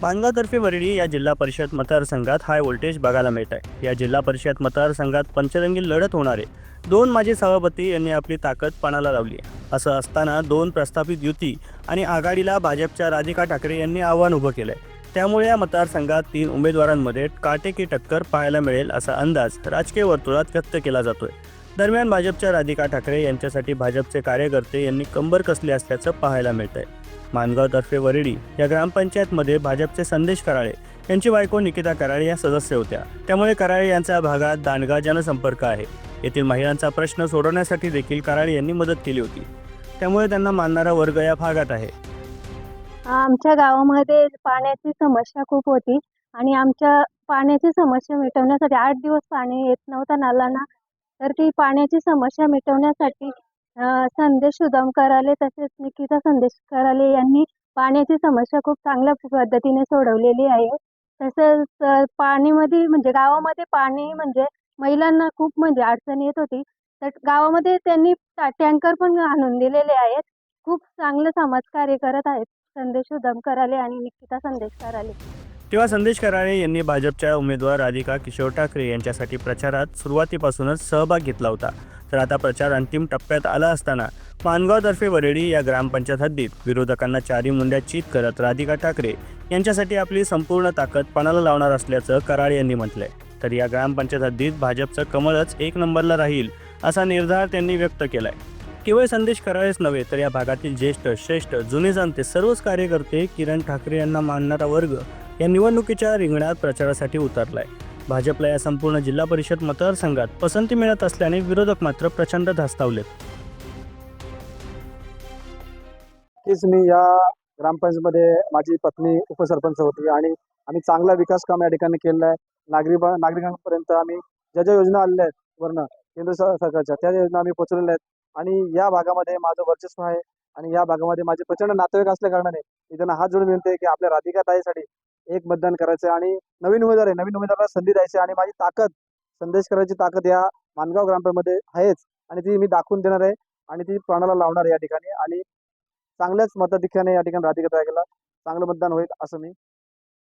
माणगावतर्फे वरळी या जिल्हा परिषद मतदारसंघात हाय व्होल्टेज बघायला मिळत आहे। या जिल्हा परिषद मतदारसंघात पंचरंगी लढत होणार आहे। दोन माजी सभापती यांनी आपली ताकद पणाला लावली आहे। असं असताना दोन प्रस्थापित युती आणि आघाडीला भाजपच्या राधिका ठाकरे यांनी आव्हान उभं केलंय। त्यामुळे या मतदारसंघात 3 उमेदवारांमध्ये काटेकी टक्कर पाहायला मिळेल असा अंदाज राजकीय वर्तुळात व्यक्त केला जातोय। दरम्यान भाजपच्या राधिका ठाकरे यांच्यासाठी भाजपचे कार्यकर्ते यांनी कंबर कसली असल्याचं पाहायला मिळतंय। माणगावतर्फे वरळी या ग्रामपंचायतमध्ये भाजपचे संदेश कराळे यांची बायको निकिता कराळे या सदस्य होत्या। त्यामुळे कराळे यांचा भागात दांडगा जनसंपर्क आहे। येथील महिलांचा प्रश्न सोडवण्यासाठी देखील कराळे यांनी मदत केली होती। त्यामुळे त्यांना मानणारा वर्ग या भागात आहे। आमच्या गावामध्ये पाण्याची समस्या खूप होती आणि आमच्या पाण्याची समस्या मिटवण्यासाठी 8 दिवस पाणी येत नव्हतं नालांना। तर ती पाण्याची समस्या मिटवण्यासाठी संदेश सुदाम कराले तसेच निकिता संदेश कराले यांनी पाण्याची समस्या खूप चांगल्या पद्धतीने सोडवलेली आहे। तसेच पाणीमध्ये म्हणजे गावामध्ये पाणी म्हणजे महिलांना खूप म्हणजे अडचण येत होती, तर गावामध्ये त्यांनी टँकर पण आणून दिलेले आहेत। खूप चांगलं समाजकार्य करत आहेत संदेश सुदाम कराले आणि निकिता संदेश कराले। तेव्हा संदेश कराळे यांनी भाजपच्या उमेदवार राधिका किशोर ठाकरे यांच्यासाठी प्रचारात सुरुवातीपासूनच सहभाग घेतला होता। तर आता प्रचार अंतिम टप्प्यात आला असताना माणगावतर्फे वरळी या ग्रामपंचायत हद्दीत विरोधकांना चारी मुंड्या चीत करत राधिका ठाकरे यांच्यासाठी आपली संपूर्ण ताकद पणाला लावणार असल्याचं कराळे यांनी म्हटलंय। तर या ग्रामपंचायत हद्दीत भाजपचं कमळच 1 नंबरला राहील असा निर्धार त्यांनी व्यक्त केलाय। केवळ संदेश कराळेच नव्हे तर या भागातील ज्येष्ठ श्रेष्ठ जुने जाणते सर्वच कार्यकर्ते किरण ठाकरे यांना मानणारा वर्ग या निवडणुकीच्या रिंगणात प्रचारासाठी उतरलाय। भाजपला या संपूर्ण जिल्हा परिषद मतदारसंघात पसंती मिळत असल्याने विरोधक मात्र प्रचंड धास्तावलेत। मी या ग्रामपंचायतमध्ये माझी पत्नी उपसरपंच होती आणि आम्ही चांगला विकास काम या ठिकाणी केलेला आहे। नागरिकांपर्यंत आम्ही ज्या योजना आलेल्या आहेत वरनं केंद्र सरकारच्या त्या योजना आम्ही पोहोचवलेल्या आहेत आणि या भागामध्ये माझं वर्चस्व आहे आणि या भागामध्ये माझे प्रचंड नातेवाईक असल्या कारणाने मी त्यांना हात जोडून विनंती आहे की आपल्या राधिका ताईसाठी एक मतदान करायचं आणि नवीन उमेदवाराला संधी द्यायची आणि माझी ताकद संदेश करायची ताकद या माणगाव ग्रामपंचायतमध्ये आहेच आणि ती मी दाखवून देणार आहे आणि ती प्राणाला लावणार या ठिकाणी आणि चांगल्याच मताधिक्याने या ठिकाणी राधिका ताईला चांगलं मतदान होईल असं मी